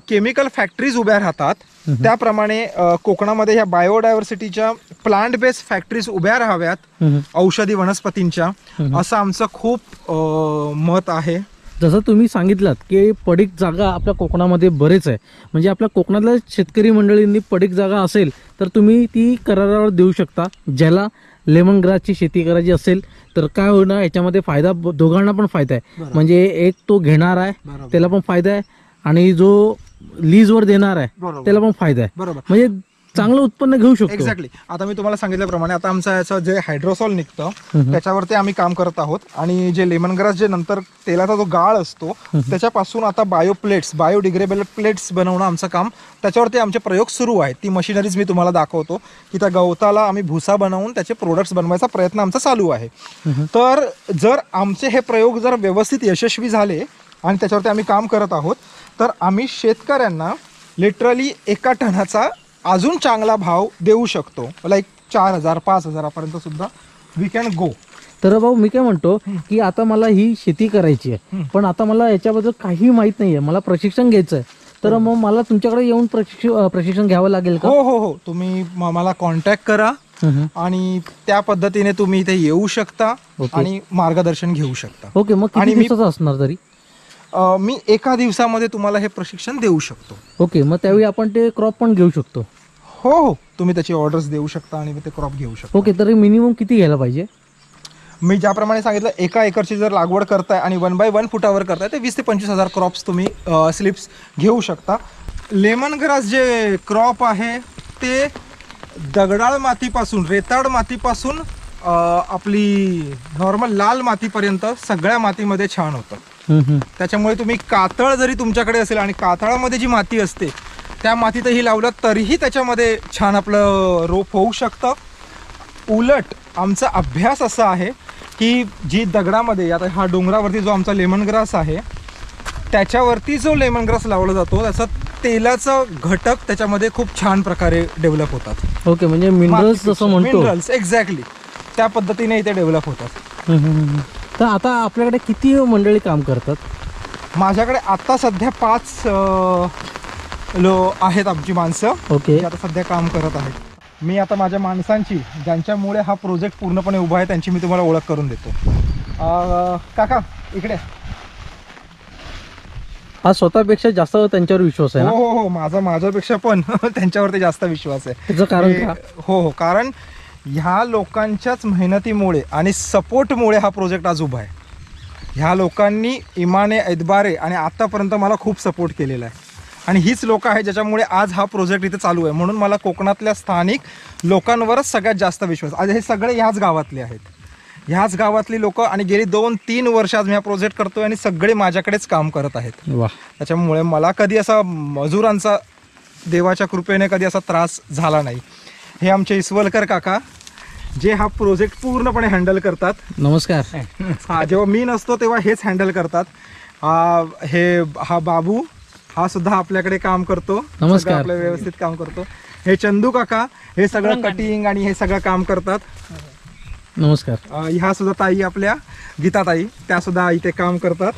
केमिकल फॅक्टरीज उभ्या राहतात त्याप्रमाणे कोकणामध्ये ह्या बायोडायव्हर्सिटीच्या प्लांट बेस्ड फॅक्टरीज उभ्या राहाव्यात औषधी वनस्पतींच्या, असं आमचं खूप मत आहे. जसं तुम्ही सांगितलात की पडीक जागा आपल्या कोकणामध्ये बरेच आहे, म्हणजे आपल्या कोकणातल्या शेतकरी मंडळींनी पडीक जागा असेल तर तुम्ही ती करारावर देऊ शकता. ज्याला लेमन ग्रासची शेती करायची असेल तर काय होणार, याच्यामध्ये फायदा दोघांना पण फायदा आहे. म्हणजे एक तो घेणार आहे त्याला पण फायदा आहे आणि जो लीजवर देणार आहे त्याला पण फायदा आहे. बरोबर, म्हणजे चांगलं उत्पन्न घेऊ शकतो. एक्झॅक्टली. आता मी तुम्हाला सांगितल्याप्रमाणे आता आमचं याचं जे हायड्रोसॉल निघतं त्याच्यावरती आम्ही काम करत आहोत आणि जे लेमन ग्रास जे नंतर तेलाचा जो गाळ असतो त्याच्यापासून आता बायोडिग्रेडेबल प्लेट्स बनवणं आमचं काम, त्याच्यावरती आमचे प्रयोग सुरू आहेत. ती मशिनरीज मी तुम्हाला दाखवतो की त्या गवताला आम्ही भुसा बनवून त्याचे प्रोडक्ट्स बनवायचा प्रयत्न आमचा चालू आहे. तर जर आमचे हे प्रयोग जर व्यवस्थित यशस्वी झाले आणि त्याच्यावरती आम्ही काम करत आहोत तर आम्ही शेतकऱ्यांना लिटरली एका टनाचा अजून चांगला भाव देऊ शकतो. लाईक 4,000-5,000 पर्यंत सुद्धा वी कॅन गो. तर भाऊ मी काय म्हणतो की आता मला ही शेती करायची आहे पण आता मला याच्याबद्दल काही माहित नाहीये, मला प्रशिक्षण घ्यायचं आहे, तर मग मला तुमच्याकडे येऊन प्रशिक्षण घ्यावं लागेल का? हो, तुम्ही मला कॉन्टॅक्ट करा आणि त्या पद्धतीने तुम्ही इथे येऊ शकता आणि मार्गदर्शन घेऊ शकता. ओके, मग किती दिवसाचं असणार तरी? मी एका दिवसामध्ये तुम्हाला हे प्रशिक्षण देऊ शकतो. ओके, मग त्यावेळी आपण ते क्रॉप पण घेऊ शकतो? हो, तुम्ही त्याची ऑर्डर्स देऊ शकता आणि ते क्रॉप घेऊ शकता. ओके, तर मिनिमम किती घ्यायला पाहिजे? मी ज्याप्रमाणे सांगितलं, एका एकरची जर लागवड करताय आणि 1 बाय 1 फुटावर करताय तर 20,000 ते 25,000 क्रॉप्स तुम्ही स्लिप्स घेऊ शकता. लेमन ग्रास जे क्रॉप आहे ते दगडाळ मातीपासून, रेताड मातीपासून आपली नॉर्मल लाल मातीपर्यंत सगळ्या मातीमध्ये छान होतं. त्याच्यामुळे तुम्ही कातळ जरी तुमच्याकडे असेल आणि कातळामध्ये जी माती असते त्या मातीतही लावलं तरीही त्याच्यामध्ये छान आपलं रोप होऊ शकतं. उलट आमचा अभ्यास असा आहे की जी दगडामध्ये, आता हा डोंगरावरती जो आमचा लेमन ग्रास आहे त्याच्यावरती जो लेमन ग्रास लावला जातो त्याचा तेलाचा घटक त्याच्यामध्ये खूप छान प्रकारे डेव्हलप होतात. ओके, म्हणजे मिनरल्स जसं म्हणतो, मिनरल्स एक्झॅक्टली त्या पद्धतीने इथे डेव्हलप होतात. तर आता आपल्याकडे किती मंडळी काम करतात? माझ्याकडे आता सध्या 5 आहेत आमची माणसं. ओके, जी आता सध्या काम करत आहेत. मी आता माझ्या माणसांची, ज्यांच्यामुळे हा प्रोजेक्ट पूर्णपणे उभा आहे, त्यांची मी तुम्हाला ओळख करून देतो. काका इकडे. हा स्वतःपेक्षा जास्त त्यांच्यावर विश्वास आहे ना? हो, माझ्यापेक्षा पण त्यांच्यावरती जास्त विश्वास आहे. त्याचं कारण का? हो, कारण ह्या लोकांच्याच मेहनतीमुळे आणि सपोर्टमुळे हा प्रोजेक्ट आज उभा आहे. ह्या लोकांनी इमाने, ऐतबारे आणि आतापर्यंत मला खूप सपोर्ट केलेला आहे आणि हीच लोक आहेत ज्याच्यामुळे आज हा प्रोजेक्ट इथे चालू आहे. म्हणून मला कोकणातल्या स्थानिक लोकांवरच सगळ्यात जास्त विश्वास. आज हे सगळे ह्याच गावातले आहेत, ह्याच गावातली लोक आणि गेली 2-3 वर्ष आज मी हा प्रोजेक्ट करतोय आणि सगळे माझ्याकडेच काम करत आहेत. त्याच्यामुळे मला कधी असा मजुरांचा देवाच्या कृपेने कधी असा त्रास झाला नाही. हे आमचे इसवलकर काका जे हा प्रोजेक्ट पूर्णपणे हँडल करतात. नमस्कार. हा, जेव्हा मी नसतो तेव्हा हेच हँडल करतात. हा बाबू हा सुद्धा आपल्याकडे काम करतो. नमस्कार. आपल्या व्यवस्थित काम करतो. हे चंदू काका हे सगळं कटिंग आणि हे सगळं काम करतात. नमस्कार. ह्या सुद्धा ताई आपल्या गीता ताई, त्या सुद्धा इथे काम करतात.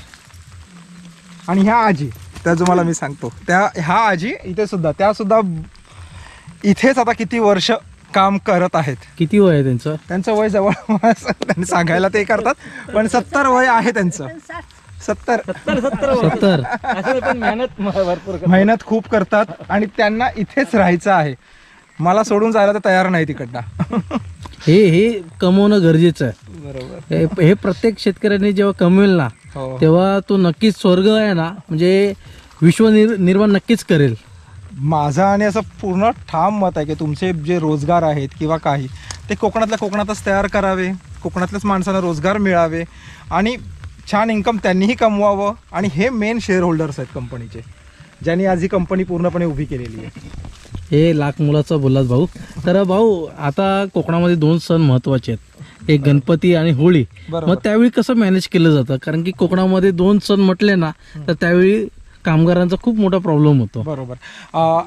आणि ह्या आजी, त्या जो मला मी सांगतो ह्या आजी इथे सुद्धा, त्या सुद्धा इथेच आता किती वर्ष काम करत आहेत. किती वय आहे त्यांचं? त्यांचं वय जवळ त्यांनी सांगायला ते करतात पण 70 वय आहे त्यांचं. 70 मेहनत खूप करतात आणि त्यांना इथेच राहायचं आहे. मला सोडून जायला तर तयार नाही तिकडनं. हे कमवणं गरजेचं आहे. बरोबर. हे प्रत्येक शेतकऱ्याने जेव्हा कमवेल ना तेव्हा तो नक्कीच स्वर्ग आहे ना, म्हणजे विश्व निर्माण नक्कीच करेल. माझं आणि असं पूर्ण ठाम मत आहे की तुमचे जे रोजगार आहेत किंवा काही ते कोकणातल्या कोकणातच तयार करावे, कोकणातल्याच माणसांना रोजगार मिळावे आणि छान इन्कम त्यांनीही कमवावं. आणि हे मेन शेअर होल्डर्स आहेत कंपनीचे, ज्यांनी आज ही कंपनी पूर्णपणे उभी केलेली आहे. हे लाख मुलाचं बोललात भाऊ. तर भाऊ आता कोकणामध्ये 2 सण महत्त्वाचे आहेत, एक गणपती आणि होळी. मग त्यावेळी कसं मॅनेज केलं जातं? कारण की कोकणामध्ये 2 सण म्हटले ना तर त्यावेळी कामगारांचा खूप मोठा प्रॉब्लेम होतो. बरोबर.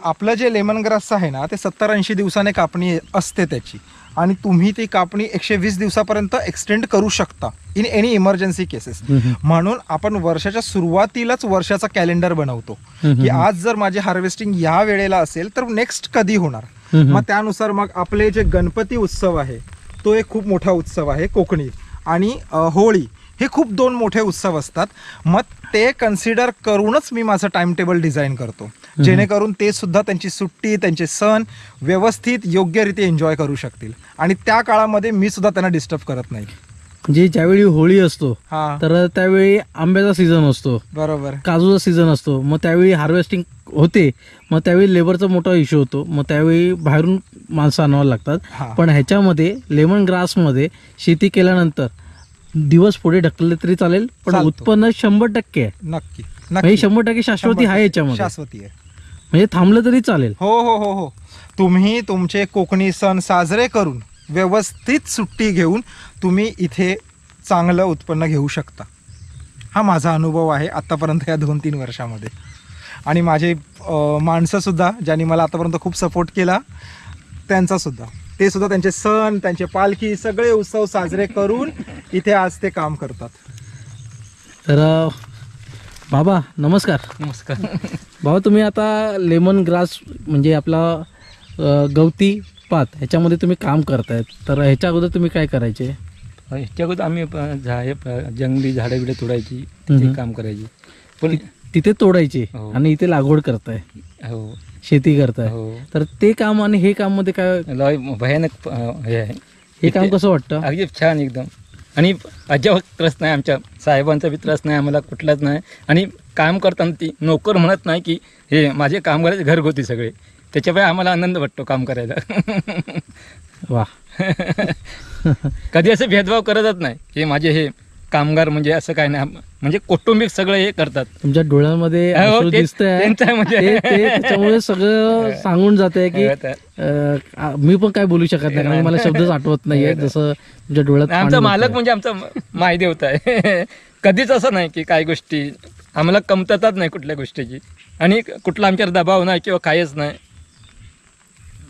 आपलं जे लेमन ग्रासचं आहे ना ते 70-80 दिवसाने कापणी असते त्याची, आणि तुम्ही ती कापणी 120 दिवसापर्यंत एक्सटेंड करू शकता इन एनी इमर्जन्सी केसेस. म्हणून आपण वर्षाच्या सुरुवातीलाच वर्षाचा कॅलेंडर बनवतो की आज जर माझे हार्वेस्टिंग या वेळेला असेल तर नेक्स्ट कधी होणार. मग त्यानुसार मग आपले जे गणपती उत्सव आहे तो एक खूप मोठा उत्सव आहे कोकणी, आणि होळी हे खूप 2 मोठे उत्सव असतात. मग ते कन्सिडर करूनच मी माझं टाइम टेबल डिझाईन करतो, जेणेकरून ते सुद्धा त्यांची सुट्टी, त्यांचे सण व्यवस्थित योग्यरीत्या एन्जॉय करू शकतील, आणि त्या काळामध्ये मी सुद्धा त्यांना डिस्टर्ब करत नाही. म्हणजे ज्यावेळी होळी असतो तर त्यावेळी आंब्याचा सीझन असतो, बरोबर, काजूचा सीझन असतो, मग त्यावेळी हार्वेस्टिंग होते, मग त्यावेळी लेबरचा मोठा इश्यू होतो, मग त्यावेळी बाहेरून माणसं आणावं लागतात. पण ह्याच्यामध्ये लेमन ग्रासमध्ये शेती केल्यानंतर दिवस पुढे ढकलले तरी चालेल, पण उत्पन्न 100% आहे. नक्की म्हणजे 100% शाश्वती आहे याच्यामध्ये, शाश्वती आहे. म्हणजे थांबलं तरी चालेल. हो हो हो हो. तुम्ही तुमचे कोकणी सण साजरे करून व्यवस्थित सुट्टी घेऊन तुम्ही इथे चांगलं उत्पन्न घेऊ शकता. हा माझा अनुभव आहे आत्तापर्यंत या 2-3 वर्षामध्ये. आणि माझे माणसंसुद्धा ज्यांनी मला आतापर्यंत खूप सपोर्ट केला त्यांचासुद्धा, ते सुद्धा त्यांचे सण, त्यांचे पालखी सगळे उत्सव साजरे करून इथे आज ते काम करतात. तर बाबा नमस्कार. नमस्कार. बाबा तुम्ही आता लेमन ग्रास म्हणजे आपला गवती पात ह्याच्यामध्ये तुम्ही काम करतायत, तर ह्याच्या अगोदर तुम्ही काय करायचे? ह्याच्या अगोदर आम्ही जंगली झाडं बिडं तोडायची, ते काम करायची. पण तिथे तोडायचे आणि इथे लागवड करताय, हो शेती करताय. तर ते काम आणि हे काम मध्ये काय भयानक हे आहे. हे काम कसं वाटतं? अगदी छान एकदम. आणि अजिबात त्रास नाही, आमच्या साहेबांचा बी त्रास नाही, आम्हाला कुठलाच नाही. आणि काम करताना ती नोकर म्हणत नाही की हे माझे कामगाराचे घरगुती सगळे, त्याच्यामुळे आम्हाला आनंद वाटतो काम करायला. वा. कधी असं भेदभाव करतच नाही की माझे हे कामगार म्हणजे असं काय नाही, म्हणजे कौटुंबिक सगळं हे करतात. तुमच्या डोळ्यामध्ये अश्रू दिसतंय, त्याच्यामुळे सगळं सांगून जाते की मी पण काय बोलू शकत नाही, मला शब्दच आठवत नाहीये. जसं तुमच्या डोळ्यात आमचा मालक म्हणजे आमचा माय देवता आहे. कधीच असं नाही की काही गोष्टी आम्हाला कमतरताच नाही कुठल्या गोष्टीची, आणि कुठला आमच्यावर दबाव नाही किंवा काहीच नाही.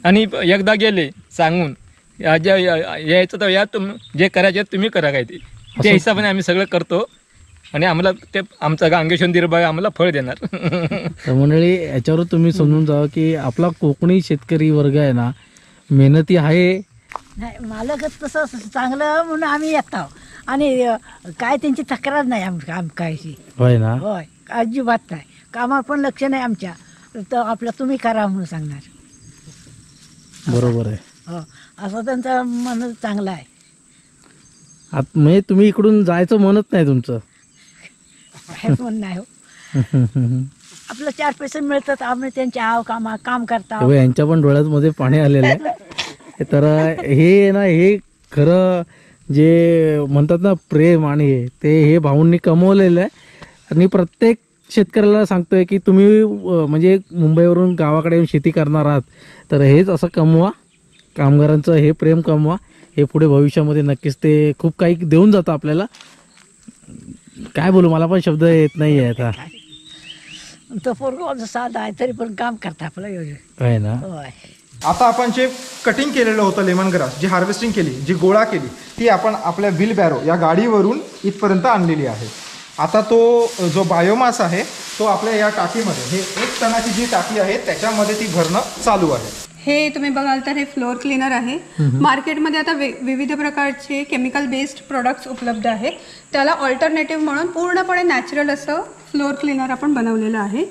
आणि एकदा गेले सांगून यायचं तर या, जे करायचे तुम्ही करा, काय ते त्या हिशोबाने आम्ही सगळं करतो, आणि आम्हाला ते आमचा गांगेश्वर दिरबाई आम्हाला फळ देणार. तर मंडळी याच्यावर तुम्ही समजून जावं की आपला कोकणी शेतकरी वर्ग आहे ना मेहनती आहे. नाही मालकच तसं चांगलं म्हणून आम्ही येतो, आणि काय त्यांची तक्रार नाही कायची. होय ना? होय, अजिबात नाही. कामावर पण लक्ष नाही आमच्या, तर आपलं तुम्ही करा म्हणून सांगणार. बरोबर आहे. हो, असं त्यांचं मन चांगलं आहे. म्हणजे तुम्ही इकडून जायचं म्हणत नाही तुमचं? काय पण नाही हो. आपलं 4 पैसे मिळतात, आम्ही त्यांच्या काम करता. यांच्या पण डोळ्यामध्ये पाणी आलेलं आहे. तर हे ना, हे खरं जे म्हणतात ना प्रेम आणि हे भाऊंनी कमवलेलं आहे. आणि प्रत्येक शेतकऱ्याला सांगतोय की तुम्ही म्हणजे मुंबईवरून गावाकडे येऊन शेती करणार आहात तर हेच असं कमवा, कामगारांचं हे प्रेम कमवा. हे पुढे भविष्यामध्ये नक्कीच ते खूप काही देऊन जातं आपल्याला. काय बोलू, मला पण शब्द येत नाही आहे आता. तो पोरगा साधा आहे तरी पण काम करता आपलं आहे ना. आता आपण जे कटिंग केलेलं होतं लेमन ग्रास, जी हार्वेस्टिंग केली, जी गोळा केली, ती आपण आपल्या व्हील बॅरो या गाडीवरून इथपर्यंत आणलेली आहे. आता तो जो बायोमास आहे तो आपल्या या टाकीमध्ये, हे 1 टनाची जी टाकी आहे त्याच्यामध्ये ती भरणं चालू आहे. हे तुम्ही बघाल तर हे फ्लोअर क्लीनर आहे. मार्केटमध्ये आता विविध प्रकारचे केमिकल बेस्ड प्रोडक्ट्स उपलब्ध आहेत. त्याला ऑल्टरनेटिव्ह म्हणून पूर्णपणे नॅचरल असं फ्लोअर क्लीनर आपण बनवलेलं आहे.